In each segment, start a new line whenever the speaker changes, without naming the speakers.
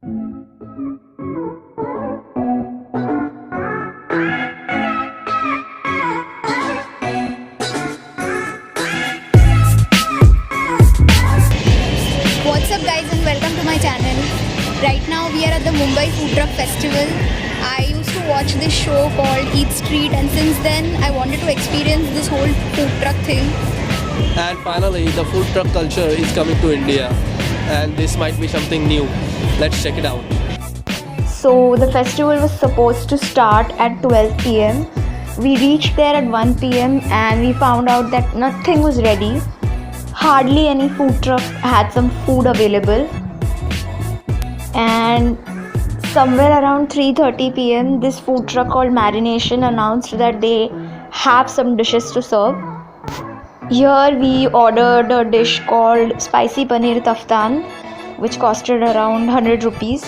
What's up guys and welcome to my channel. Right now we are at the Mumbai Food Truck Festival. I used to watch this show called Eat Street, and since then I wanted to experience this whole food truck thing.
And finally, the food truck culture is coming to India, and this might be something new. Let's check it out.
So the festival was supposed to start at 12 p.m. We reached there at 1 p.m. and we found out that nothing was ready. Hardly any food truck had some food available. And somewhere around 3:30 p.m. this food truck called Marination announced that they have some dishes to serve. Here we ordered a dish called spicy paneer taftan, which costed around 100 rupees.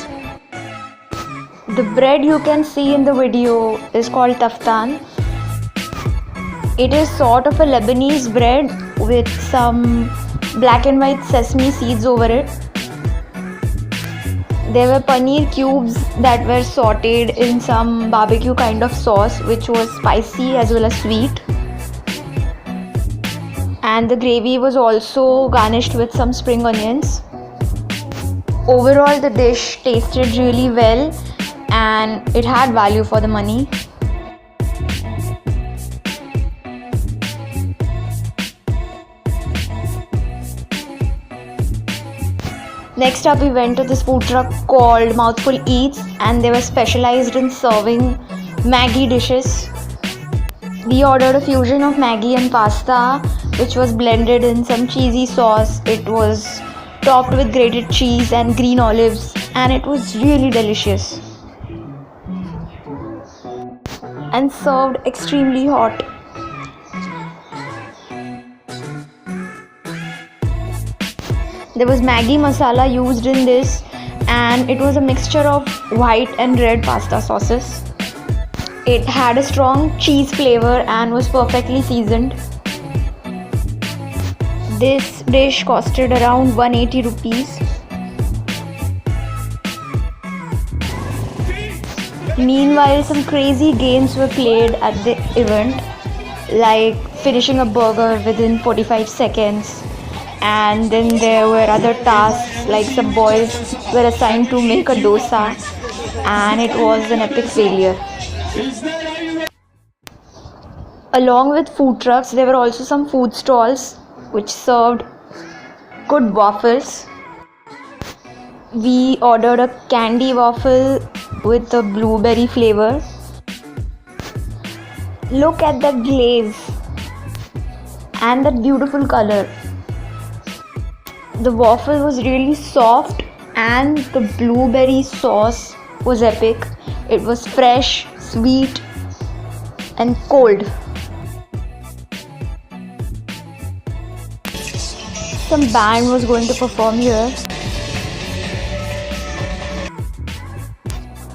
The bread you can see in the video is called taftan. It is sort of a Lebanese bread with some black and white sesame seeds over it. There were paneer cubes that were sauteed in some barbecue kind of sauce, which was spicy as well as sweet. And the gravy was also garnished with some spring onions. Overall, the dish tasted really well and it had value for the money. Next up, we went to this food truck called Mouthful Eats, and they were specialized in serving Maggi dishes. We ordered a fusion of Maggi and pasta, which was blended in some cheesy sauce. It was topped with grated cheese and green olives, and it was really delicious and served extremely hot. There was Maggi masala used in this, and it was a mixture of white and red pasta sauces. It had a strong cheese flavor and was perfectly seasoned. This dish costed around 180 rupees. Meanwhile, some crazy games were played at the event, like finishing a burger within 45 seconds. And then there were other tasks, like some boys were assigned to make a dosa, and it was an epic failure. Along with food trucks, there were also some food stalls which served good waffles. We ordered a candy waffle with a blueberry flavor. Look at that glaze and that beautiful color. The waffle was really soft and the blueberry sauce was epic. It was fresh, sweet and cold. Some band was going to perform here.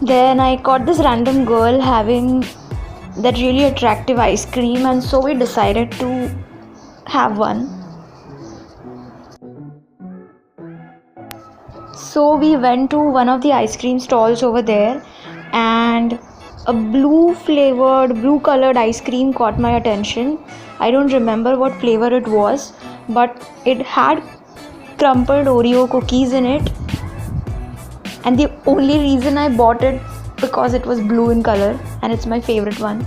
Then I caught this random girl having that really attractive ice cream, and so we decided to have one. So we went to one of the ice cream stalls over there, and a blue colored ice cream caught my attention. I don't remember what flavor it was, but it had crumpled Oreo cookies in it, and the only reason I bought it because it was blue in color and it's my favorite one.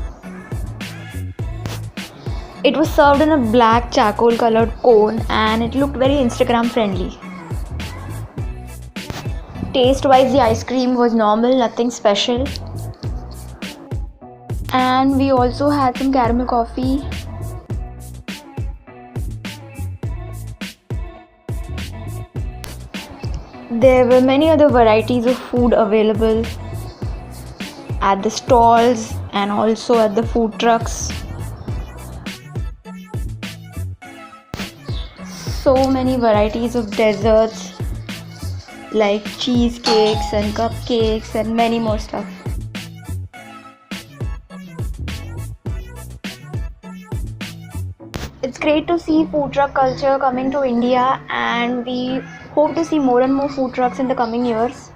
It was served in a black charcoal colored cone and it looked very Instagram friendly. Taste wise, the ice cream was normal, nothing special. And we also had some caramel coffee. There were many other varieties of food available at the stalls and also at the food trucks. So many varieties of desserts like cheesecakes and cupcakes and many more stuff. It's great to see food truck culture coming to India, and we hope to see more and more food trucks in the coming years.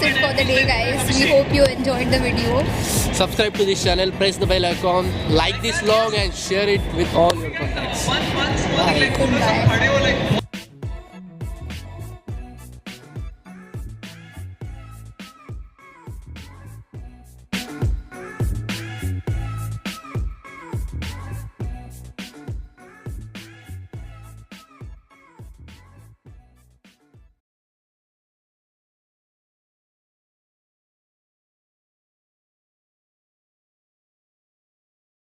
that's it for the day, guys. We hope you enjoyed the video.
Subscribe to this channel, press the bell icon, like this vlog and share it with all your contacts. Bye.
Goodbye.